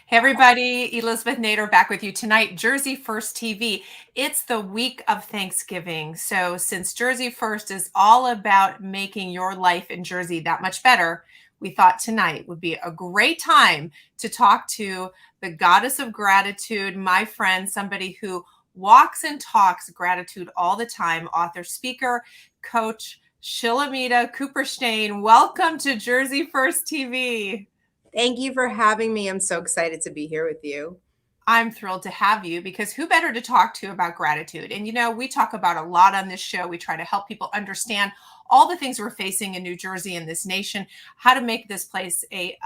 Hey everybody, Elizabeth Nader back with you tonight, Jersey First TV. It's the week of Thanksgiving. So since Jersey First is all about making your life in Jersey that much better, we thought tonight would be a great time to talk to the goddess of gratitude, my friend, somebody who walks and talks gratitude all the time, author, speaker, coach, Shilamida Kupuershteyn. Welcome to Jersey First TV. Thank you for having me. I'm so excited to be here with you. I'm thrilled to have you because who better to talk to about gratitude? And we talk about a lot on this show. We try to help people understand all the things we're facing in New Jersey and this nation, how to make this place a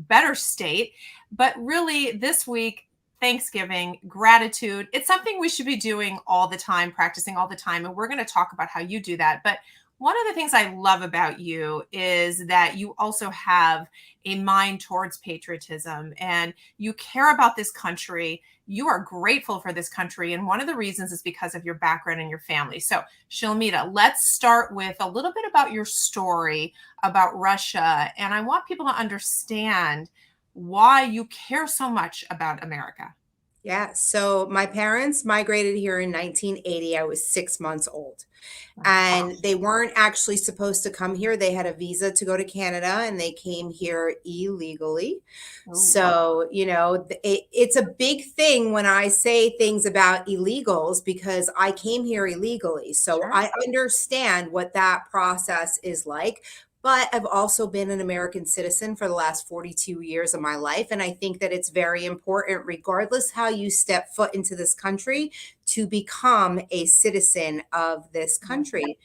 better state. But really, this week, Thanksgiving, gratitude, it's something we should be doing all the time, practicing all the time. And we're going to talk about how you do that. But one of the things I love about you is that you also have a mind towards patriotism and you care about this country. You are grateful for this country. And one of the reasons is because of your background and your family. So, Shilamida, let's start with a little bit about your story about Russia. And I want people to understand why you care so much about America. Yeah, so my parents migrated here in 1980. I was 6 months old. Wow. And they weren't actually supposed to come here. They had a visa to go to Canada and they came here illegally. Oh, So, it's a big thing when I say things about illegals because I came here illegally. So sure. I understand what that process is like. But I've also been an American citizen for the last 42 years of my life. And I think that it's very important, regardless how you step foot into this country, to become a citizen of this country.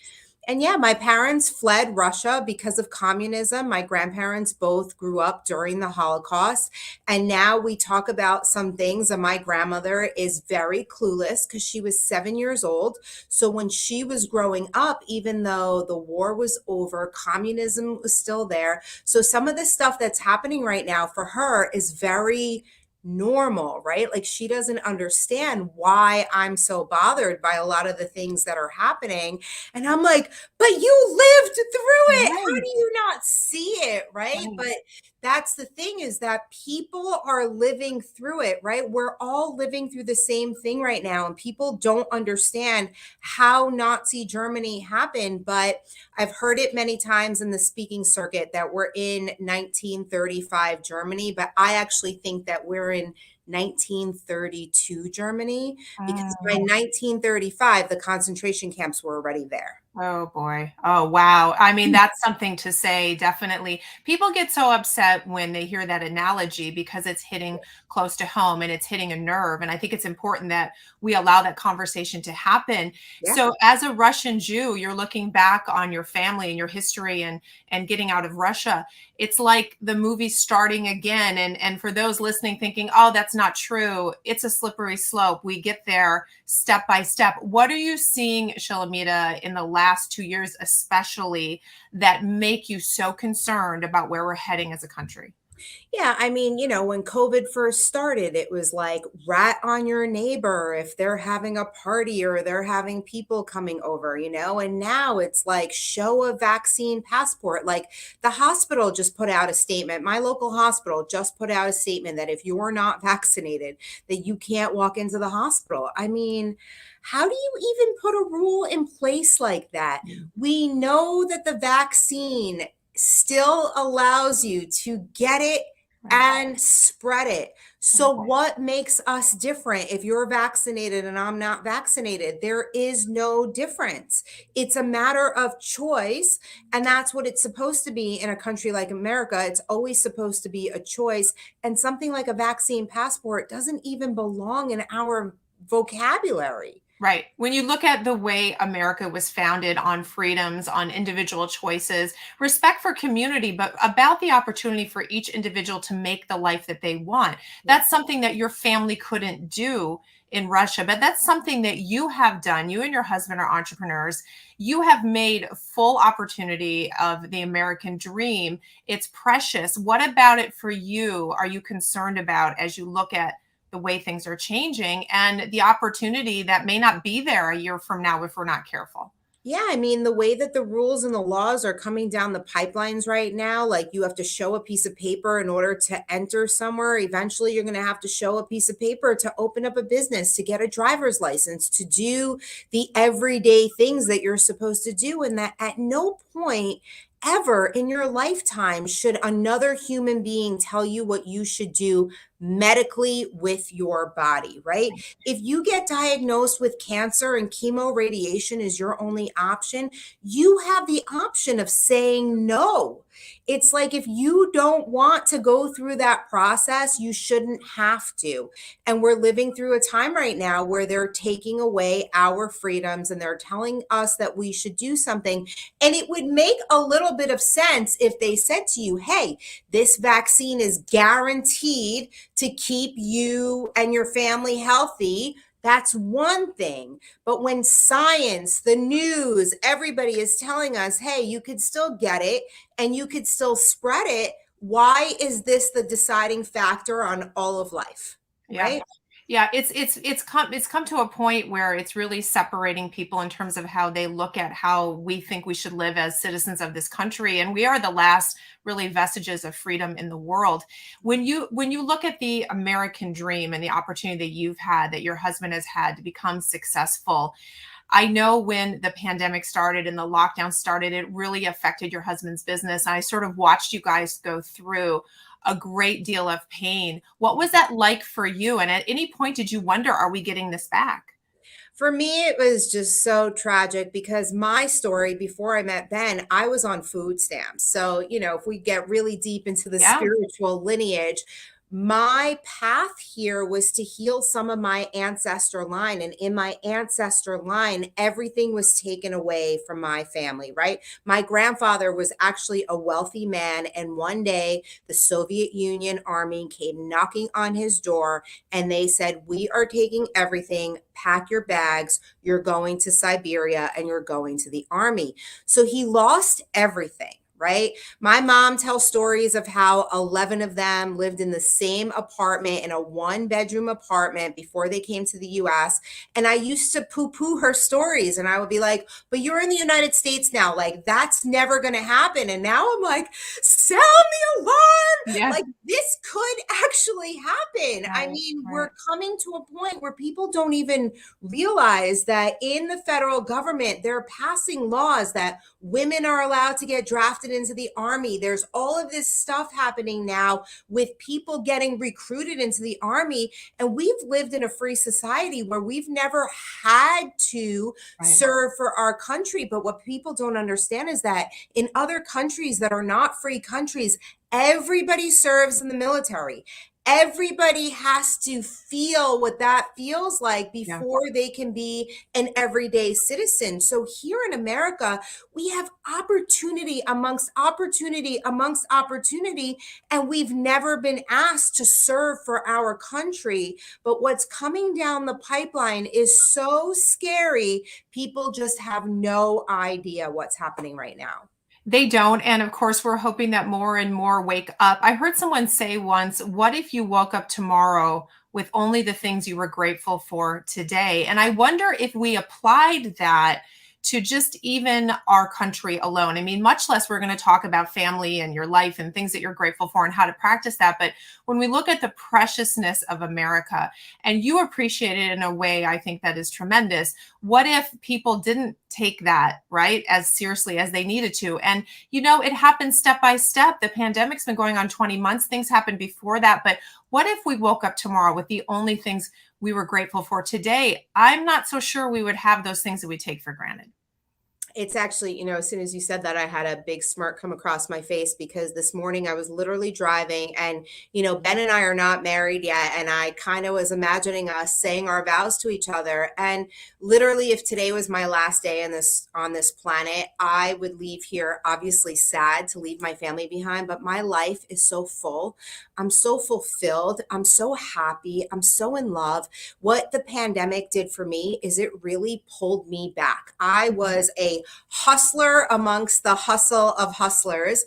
And yeah, my parents fled Russia because of communism. My grandparents both grew up during the Holocaust. And now we talk about some things. And my grandmother is very clueless because she was 7 years old. So when she was growing up, even though the war was over, communism was still there. So some of the stuff that's happening right now for her is very normal, right? Like she doesn't understand why I'm so bothered by a lot of the things that are happening. And I'm like, but you lived through it. How Right. do you not see it? Right. Right. But that's the thing, is that people are living through it, right? We're all living through the same thing right now. And people don't understand how Nazi Germany happened. But I've heard it many times in the speaking circuit that we're in 1935 Germany, but I actually think that we're in 1932 Germany, because by Mm. 1935 the concentration camps were already there. Oh boy. Oh wow. I mean, that's something to say, definitely. People get so upset when they hear that analogy because it's hitting close to home and it's hitting a nerve. And I think it's important that we allow that conversation to happen. Yeah. So as a Russian Jew, you're looking back on your family and your history and getting out of Russia. It's like the movie starting again. And for those listening thinking, oh, that's not true, it's a slippery slope. We get there step by step. What are you seeing, Shilamida, in the last 2 years, especially, that make you so concerned about where we're heading as a country? Yeah, I mean, when COVID first started, it was like rat on your neighbor if they're having a party or they're having people coming over, and now it's like show a vaccine passport. Like the hospital just put out a statement. My local hospital just put out a statement that if you're not vaccinated, that you can't walk into the hospital. I mean, how do you even put a rule in place like that? We know that the vaccine still allows you to get it Right. and spread it. So, what makes us different if you're vaccinated and I'm not vaccinated? There is no difference. It's a matter of choice. And that's what it's supposed to be in a country like America. It's always supposed to be a choice. And something like a vaccine passport doesn't even belong in our vocabulary. Right. When you look at the way America was founded on freedoms, on individual choices, respect for community, but about the opportunity for each individual to make the life that they want. Yeah. That's something that your family couldn't do in Russia, but that's something that you have done. You and your husband are entrepreneurs. You have made full opportunity of the American dream. It's precious. What about it for you are you concerned about as you look at the way things are changing and the opportunity that may not be there a year from now if we're not careful? Yeah, I mean, the way that the rules and the laws are coming down the pipelines right now, like you have to show a piece of paper in order to enter somewhere. Eventually, you're going to have to show a piece of paper to open up a business, to get a driver's license, to do the everyday things that you're supposed to do. And that at no point ever in your lifetime should another human being tell you what you should do medically with your body, right? If you get diagnosed with cancer and chemo radiation is your only option, you have the option of saying no. It's like if you don't want to go through that process, you shouldn't have to. And we're living through a time right now where they're taking away our freedoms and they're telling us that we should do something. And it would make a little bit of sense if they said to you, hey, this vaccine is guaranteed to keep you and your family healthy. That's one thing. But when science, the news, everybody is telling us, hey, you could still get it and you could still spread it, why is this the deciding factor on all of life? Yeah. Right? Yeah, it's come to a point where it's really separating people in terms of how they look at how we think we should live as citizens of this country, and we are the last really vestiges of freedom in the world. When you look at the American dream and the opportunity that you've had, that your husband has had to become successful, I know when the pandemic started and the lockdown started, it really affected your husband's business. I sort of watched you guys go through a great deal of pain. What was that like for you? And at any point, did you wonder, are we getting this back? For me, it was just so tragic because my story before I met Ben, I was on food stamps. So, if we get really deep into the Yeah. spiritual lineage, my path here was to heal some of my ancestor line. And in my ancestor line, everything was taken away from my family, right? My grandfather was actually a wealthy man. And one day, the Soviet Union army came knocking on his door and they said, we are taking everything, pack your bags, you're going to Siberia and you're going to the army. So he lost everything. Right. My mom tells stories of how 11 of them lived in the same apartment, in a one-bedroom apartment before they came to the US. And I used to poo-poo her stories and I would be like, but you're in the United States now. Like, that's never going to happen. And now I'm like, sound the alarm. Yeah. Like, this could actually happen. I Right, mean, we're right. coming to a point where people don't even realize that in the federal government, they're passing laws that women are allowed to get drafted into the army. There's all of this stuff happening now with people getting recruited into the army. And we've lived in a free society where we've never had to Right. serve for our country. But what people don't understand is that in other countries that are not free countries, everybody serves in the military. Everybody has to feel what that feels like Yeah. before they can be an everyday citizen. So here in America, we have opportunity amongst opportunity amongst opportunity, and we've never been asked to serve for our country. But what's coming down the pipeline is so scary. People just have no idea what's happening right now. They don't. And of course, we're hoping that more and more wake up. I heard someone say once, what if you woke up tomorrow with only the things you were grateful for today? And I wonder if we applied that to just even our country alone. I mean, much less we're going to talk about family and your life and things that you're grateful for and how to practice that. But when we look at the preciousness of America, and you appreciate it in a way I think that is tremendous, what if people didn't take that, right, as seriously as they needed to? And it happens step by step. The pandemic's been going on 20 months. Things happened before that. But what if we woke up tomorrow with the only things we were grateful for today? I'm not so sure we would have those things that we take for granted. It's actually, as soon as you said that, I had a big smirk come across my face because this morning I was literally driving and, Ben and I are not married yet. And I kind of was imagining us saying our vows to each other. And literally, if today was my last day on this planet, I would leave here obviously sad to leave my family behind. But my life is so full. I'm so fulfilled. I'm so happy. I'm so in love. What the pandemic did for me is it really pulled me back. I was a a hustler amongst the hustle of hustlers.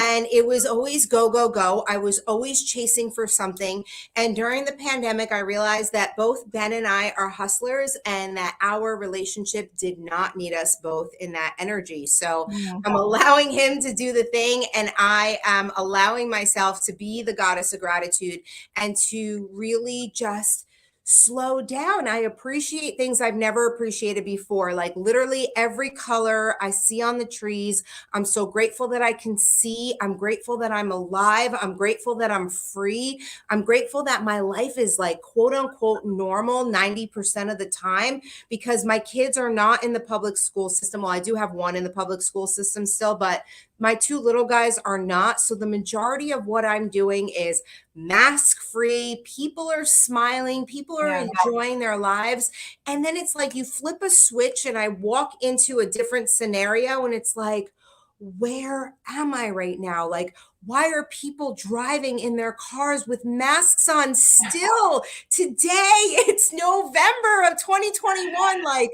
And it was always go, go, go. I was always chasing for something. And during the pandemic, I realized that both Ben and I are hustlers and that our relationship did not need us both in that energy. So Mm. I'm allowing him to do the thing, and I am allowing myself to be the goddess of gratitude and to really just slow down. I appreciate things I've never appreciated before, like literally every color I see on the trees. I'm so grateful that I can see. I'm grateful that I'm alive. I'm grateful that I'm free. I'm grateful that my life is like quote unquote normal 90% of the time, because my kids are not in the public school system. Well, I do have one in the public school system still, but my two little guys are not. So the majority of what I'm doing is mask free. People are smiling. People are Yeah. enjoying their lives. And then it's like you flip a switch and I walk into a different scenario and it's like, where am I right now? Like, why are people driving in their cars with masks on still? Today, it's November of 2021. Like,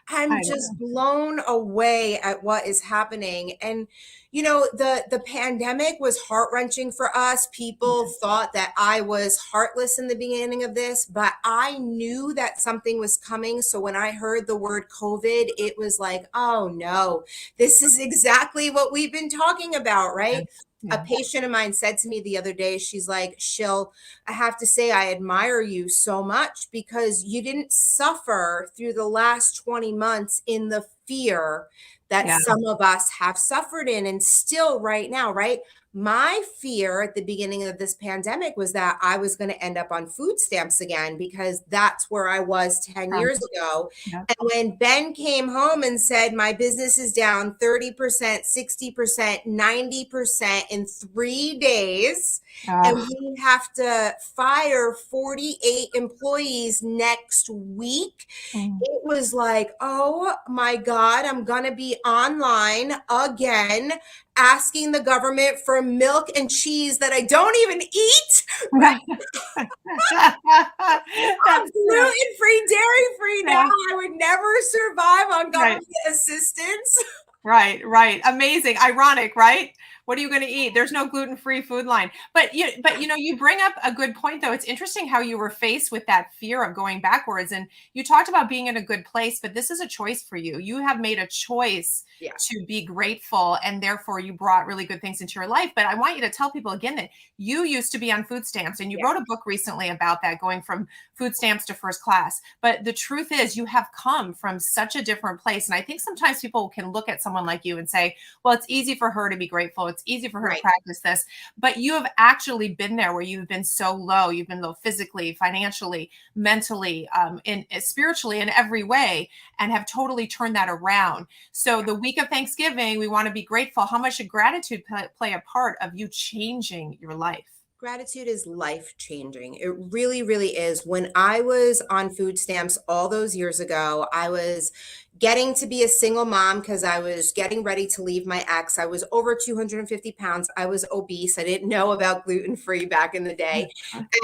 I I'm know. just blown away at what is happening. And you know, the pandemic was heart-wrenching for us. People thought that I was heartless in the beginning of this, but I knew that something was coming. So when I heard the word COVID, it was like, oh no, this is exactly what we've been talking about, right? A Yeah. patient of mine said to me the other day, she's like, Shill, I have to say, I admire you so much because you didn't suffer through the last 20 months in the fear that Yeah. some of us have suffered in and still right now, right? My fear at the beginning of this pandemic was that I was going to end up on food stamps again because that's where I was 10 Um, years ago. yeah. And when Ben came home and said, my business is down 30%, 60%, 90% in 3 days, and we have to fire 48 employees next week, Mm. it was like, oh my God, I'm going to be online again asking the government for milk and cheese that I don't even eat. Right? Right. I'm That's true. gluten free, dairy free now. Yeah. I would never survive on Right. government assistance. Right, right. Amazing. Ironic, right? What are you going to eat? There's no gluten-free food line. But you know, you bring up a good point though. It's interesting how you were faced with that fear of going backwards, and you talked about being in a good place, but this is a choice for you. You have made a choice Yeah. to be grateful, and therefore you brought really good things into your life. But I want you to tell people again that you used to be on food stamps, and you Yeah. wrote a book recently about that, going from food stamps to first class. But the truth is you have come from such a different place. And I think sometimes people can look at someone like you and say, well, it's easy for her to be grateful. It's easy for her Right. to practice this. But you have actually been there where you've been so low. You've been low physically, financially, mentally, spiritually, in every way, and have totally turned that around. So the week of Thanksgiving, we want to be grateful. How much should gratitude play a part of you changing your life? Gratitude is life changing. It really, really is. When I was on food stamps all those years ago, I was getting to be a single mom because I was getting ready to leave my ex. I was over 250 pounds. I was obese. I didn't know about gluten free back in the day.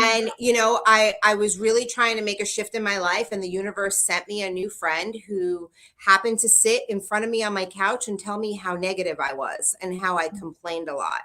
And, you know, I was really trying to make a shift in my life. And the universe sent me a new friend who happened to sit in front of me on my couch and tell me how negative I was and how I complained a lot.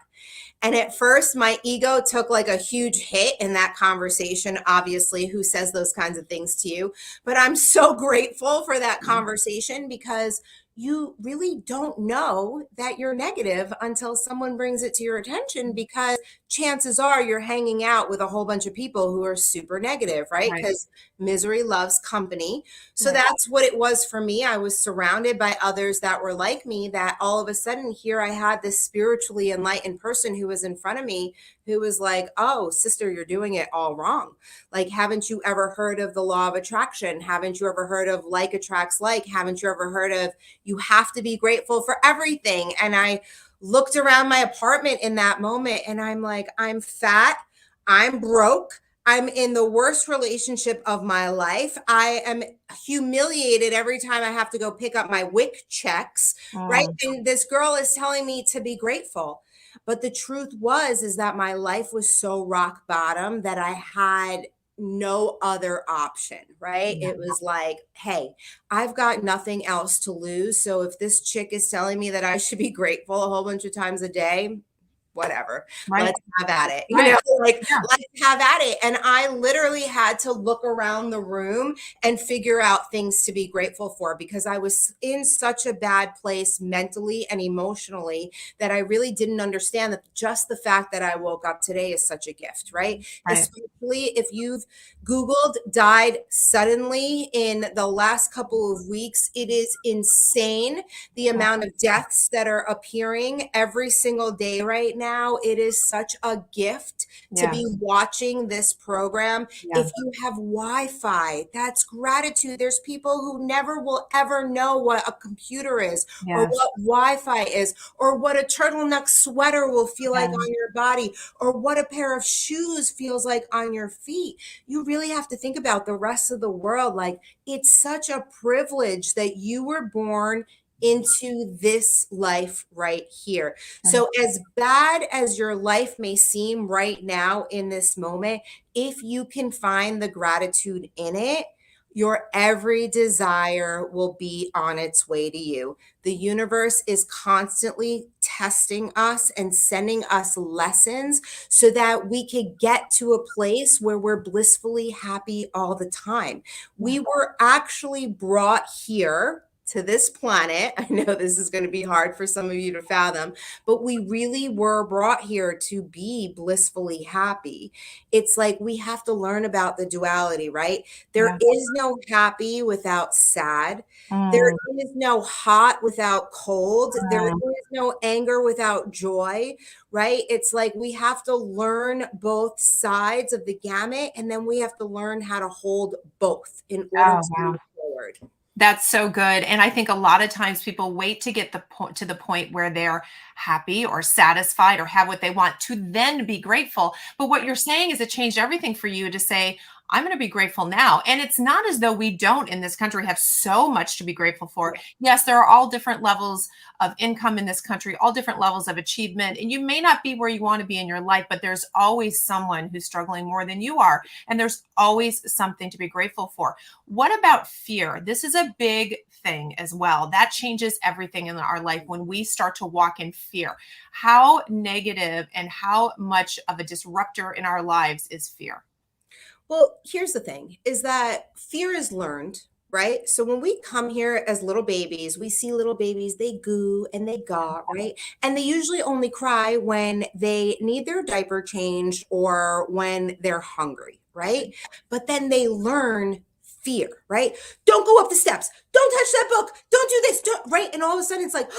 And at first, my ego took like a huge hit in that conversation. Obviously, who says those kinds of things to you? But I'm so grateful for that conversation because you really don't know that you're negative until someone brings it to your attention, because chances are you're hanging out with a whole bunch of people who are super negative, right? Right. Because misery loves company. So Right. that's what it was for me. I was surrounded by others that were like me, that all of a sudden here I had this spiritually enlightened person who was in front of me who was like, oh, sister, you're doing it all wrong. Like, haven't you ever heard of the law of attraction? Haven't you ever heard of like attracts like? Haven't you ever heard of you have to be grateful for everything? And I looked around my apartment in that moment and I'm like, I'm fat, I'm broke, I'm in the worst relationship of my life. I am humiliated every time I have to go pick up my WIC checks, right? Mm. And this girl is telling me to be grateful. But the truth was is that my life was so rock bottom that I had no other option, right? Yeah. It was like, hey, I've got nothing else to lose. So if this chick is telling me that I should be grateful a whole bunch of times a day, whatever. Right. Let's have at it. Right. Like Yeah. let's have at it. And I literally had to look around the room and figure out things to be grateful for because I was in such a bad place mentally and emotionally that I really didn't understand that just the fact that I woke up today is such a gift, right? Right. Especially if you've Googled died suddenly in the last couple of weeks. It is insane the Yeah. amount of deaths that are appearing every single day right now. It is such a gift to Yeah. be watching this program. Yeah. If you have Wi-Fi, that's gratitude. There's people who never will ever know what a computer is or Yes. what Wi-Fi is or what a turtleneck sweater will feel like Yeah. on your body or what a pair of shoes feels like on your feet. You really have to think about the rest of the world. Like, it's such a privilege that you were born into this life right here. Right. So, as bad as your life may seem right now in this moment, if you can find the gratitude in it, your every desire will be on its way to you. The universe is constantly testing us and sending us lessons so that we could get to a place where we're blissfully happy all the time. Yeah. We were actually brought here to this planet. I know this is going to be hard for some of you to fathom, but we really were brought here to be blissfully happy. It's like we have to learn about the duality, right? There Yeah. is no happy without sad. There Mm, is no hot without cold. There mm. is no anger without joy, right? It's like we have to learn both sides of the gamut, and then we have to learn how to hold both in order Oh, to wow. move forward. That's so good. And I think a lot of times people wait to get to the point where they're happy or satisfied or have what they want to then be grateful. But what you're saying is it changed everything for you to say, I'm going to be grateful now. And it's not as though we don't in this country have so much to be grateful for. Yes, there are all different levels of income in this country, all different levels of achievement. And you may not be where you want to be in your life, but there's always someone who's struggling more than you are. And there's always something to be grateful for. What about fear? This is a big thing as well. That changes everything in our life when we start to walk in fear. How negative and how much of a disruptor in our lives is fear? Well, here's the thing is that fear is learned, right? So when we come here as little babies, we see little babies, they goo and they gaw, right? And they usually only cry when they need their diaper changed or when they're hungry, right? But then they learn fear, right? Don't go up the steps. Don't touch that book. Don't do this. Don't, right? And all of a sudden it's like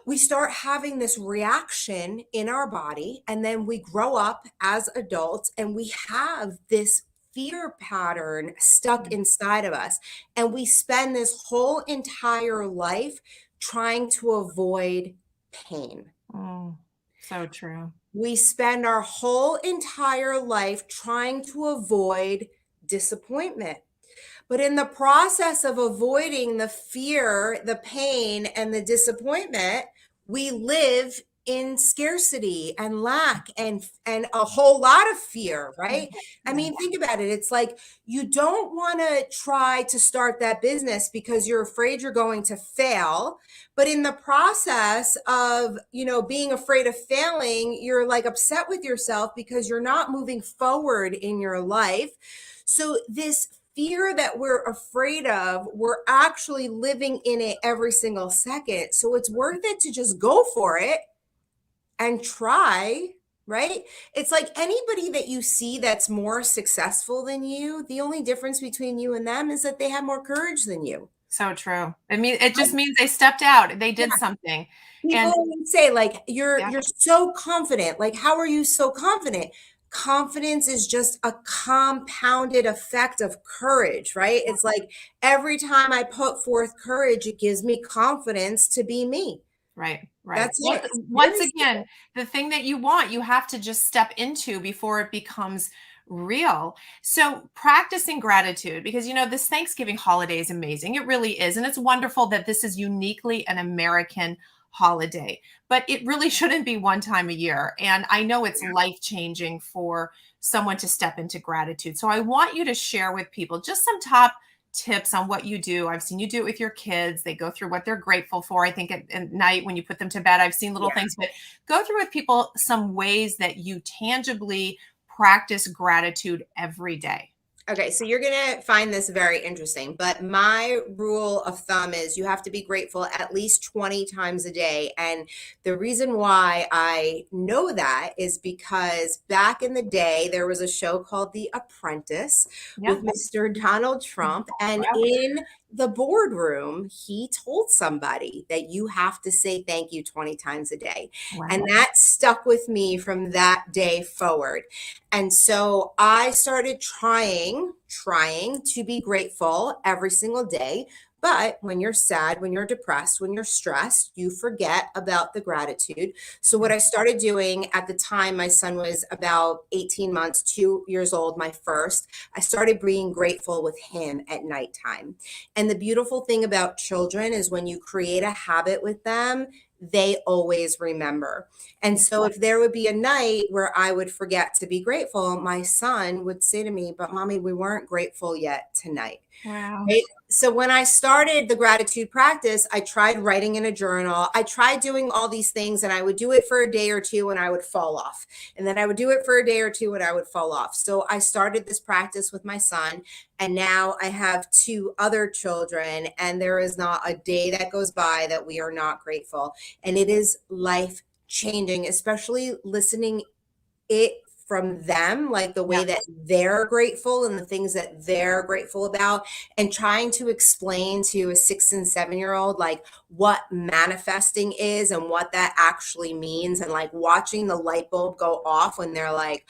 we start having this reaction in our body and then we grow up as adults and we have this fear pattern stuck inside of us. And we spend this whole entire life trying to avoid pain. Mm, so true. We spend our whole entire life trying to avoid disappointment. But in the process of avoiding the fear, the pain, and the disappointment, we live in scarcity and lack and a whole lot of fear, right? I Yeah. mean, think about it. It's like you don't want to try to start that business because you're afraid you're going to fail. But in the process of, being afraid of failing, you're like upset with yourself because you're not moving forward in your life. So this fear that we're afraid of, we're actually living in it every single second. So it's worth it to just go for it and try, right? It's like anybody that you see that's more successful than you, the only difference between you and them is that they have more courage than you. So true. It just means they stepped out. They Yeah. did something. People And always say, like, you're yeah, you're so confident. Like, how are you so confident? Confidence is just a compounded effect of courage, right? It's like every time I put forth courage, it gives me confidence to be me. right, right. That's Once it. It's once very again, simple. the thing that you want, you have to just step into before it becomes real. So practicing gratitude, because this Thanksgiving holiday is amazing. It really is. And it's wonderful that this is uniquely an American holiday, but it really shouldn't be one time a year. And I know it's life-changing for someone to step into gratitude. So I want you to share with people just some top tips on what you do. I've seen you do it with your kids. They go through what they're grateful for. I think at night when you put them to bed, I've seen little things, but go through with people some ways that you tangibly practice gratitude every day. Okay, so you're going to find this very interesting, but my rule of thumb is you have to be grateful at least 20 times a day. And the reason why I know that is because back in the day, there was a show called The Apprentice with Mr. Donald Trump. And in the boardroom, he told somebody that you have to say thank you 20 times a day. And that stuck with me from that day forward. And so I started trying to be grateful every single day. But when you're sad, when you're depressed, when you're stressed, you forget about the gratitude. So what I started doing at the time, my son was about 18 months, 2 years old, my first, I started being grateful with him at nighttime. And the beautiful thing about children is when you create a habit with them, they always remember. And so if there would be a night where I would forget to be grateful, my son would say to me, but mommy, we weren't grateful yet tonight. Wow. Right? So when I started the gratitude practice, I tried writing in a journal. I tried doing all these things, and I would do it for a day or two and I would fall off. And then I would do it for a day or two and I would fall off. So I started this practice with my son, and now I have 2 other children, and there is not a day that goes by that we are not grateful. And it is life changing, especially listening it from them, like the way that they're grateful and the things that they're grateful about, and trying to explain to a 6 and 7-year-old like what manifesting is and what that actually means, and like watching the light bulb go off when they're like,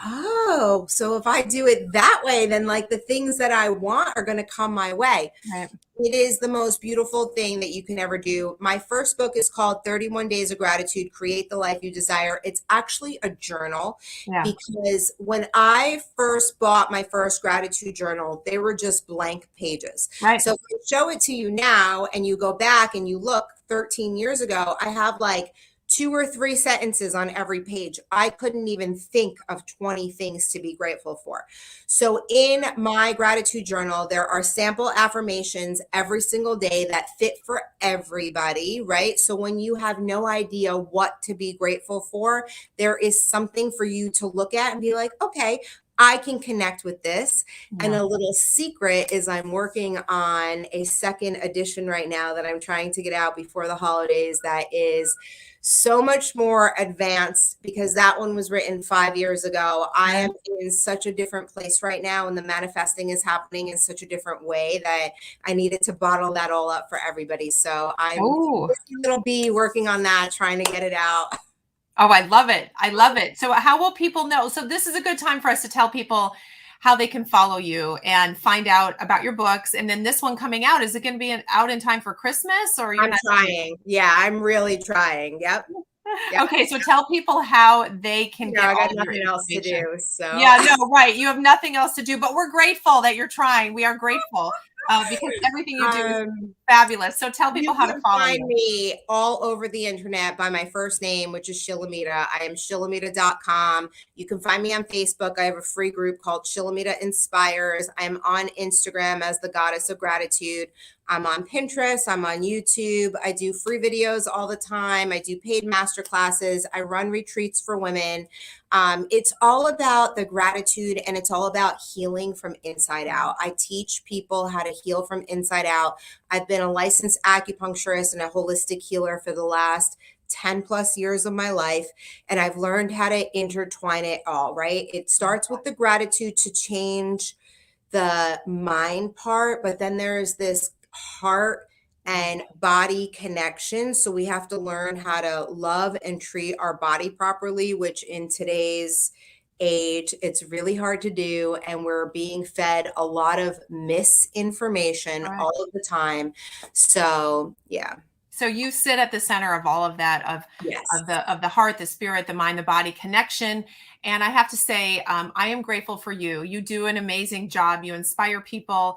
oh, so if I do it that way, then like the things that I want are going to come my way. Right. It is the most beautiful thing that you can ever do. My first book is called 31 Days of Gratitude, Create the Life You Desire. It's actually a journal because when I first bought my first gratitude journal, they were just blank pages. Right. So if I show it to you now and you go back and you look 13 years ago, I have like 2 or 3 sentences on every page. I couldn't even think of 20 things to be grateful for. So in my gratitude journal, there are sample affirmations every single day that fit for everybody, right? So when you have no idea what to be grateful for, there is something for you to look at and be like, okay, I can connect with this. And a little secret is I'm working on a second edition right now that I'm trying to get out before the holidays that is so much more advanced, because that one was written 5 years ago. I am in such a different place right now, and the manifesting is happening in such a different way that I needed to bottle that all up for everybody. So I'm little bee working on that, trying to get it out. Oh, I love it. I love it. So how will people know? So this is a good time for us to tell people how they can follow you and find out about your books. And then this one coming out, is it going to be out in time for Christmas, or I'm trying? Yeah, I'm really trying. Yep. Okay, so tell people how they can get I got all of your nothing else to information. do. So Yeah, no, right. You have nothing else to do, but we're grateful that you're trying. We are grateful because everything you do is fabulous. So tell people how to follow you. You can find me all over the internet by my first name, which is Shilamida. I am Shilamida.com. You can find me on Facebook. I have a free group called Shilamida Inspires. I'm on Instagram as the Goddess of Gratitude. I'm on Pinterest. I'm on YouTube. I do free videos all the time. I do paid master classes. I run retreats for women. It's all about the gratitude, and it's all about healing from inside out. I teach people how to heal from inside out. I've been a licensed acupuncturist and a holistic healer for the last 10 plus years of my life. And I've learned how to intertwine it all, right? It starts with the gratitude to change the mind part, but then there's this heart and body connection. So we have to learn how to love and treat our body properly, which in today's age, it's really hard to do. And we're being fed a lot of misinformation all of the time. So, yeah. So you sit at the center of all of that, of the heart, the spirit, the mind, the body connection. And I have to say, I am grateful for you. You do an amazing job. You inspire people.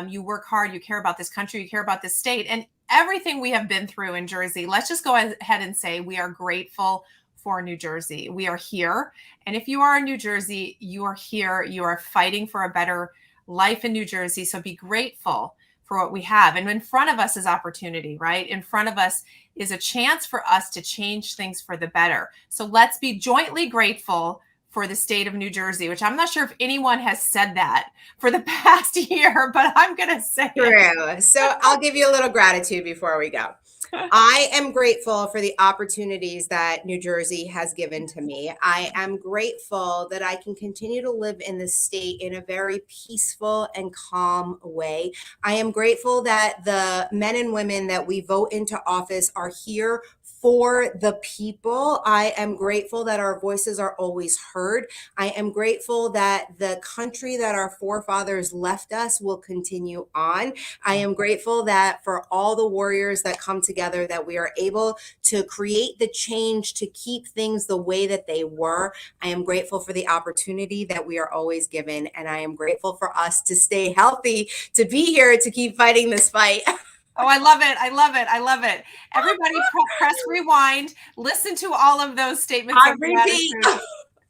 You work hard. You care about this country. You care about this state. And everything we have been through in Jersey, let's just go ahead and say we are grateful for New Jersey. We are here. And if you are in New Jersey, you are here. You are fighting for a better life in New Jersey. So be grateful for what we have. And in front of us is opportunity, right? In front of us is a chance for us to change things for the better. So let's be jointly grateful for the state of New Jersey, which I'm not sure if anyone has said that for the past year, but I'm going to say it. True. So I'll give you a little gratitude before we go. I am grateful for the opportunities that New Jersey has given to me. I am grateful that I can continue to live in this state in a very peaceful and calm way. I am grateful that the men and women that we vote into office are here for the people. I am grateful that our voices are always heard. I am grateful that the country that our forefathers left us will continue on. I am grateful that for all the warriors that come together, that we are able to create the change to keep things the way that they were. I am grateful for the opportunity that we are always given. And I am grateful for us to stay healthy, to be here, to keep fighting this fight. Oh, I love it. I love it. I love it. Everybody press rewind, listen to all of those statements of gratitude.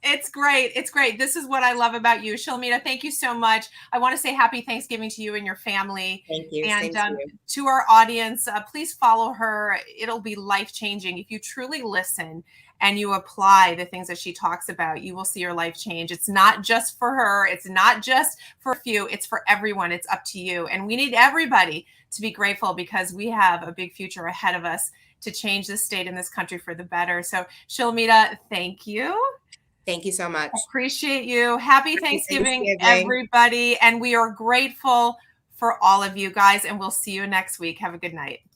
It's great. It's great. This is what I love about you. Shilamida, thank you so much. I want to say happy Thanksgiving to you and your family. Thank you. And Same to you. to our audience, please follow her. It'll be life-changing. If you truly listen and you apply the things that she talks about, you will see your life change. It's not just for her. It's not just for a few. It's for everyone. It's up to you. And we need everybody to be grateful because we have a big future ahead of us to change this state and this country for the better. So Shilamida, thank you. Thank you so much. Appreciate you. Happy Thanksgiving, everybody. And we are grateful for all of you guys. And we'll see you next week. Have a good night.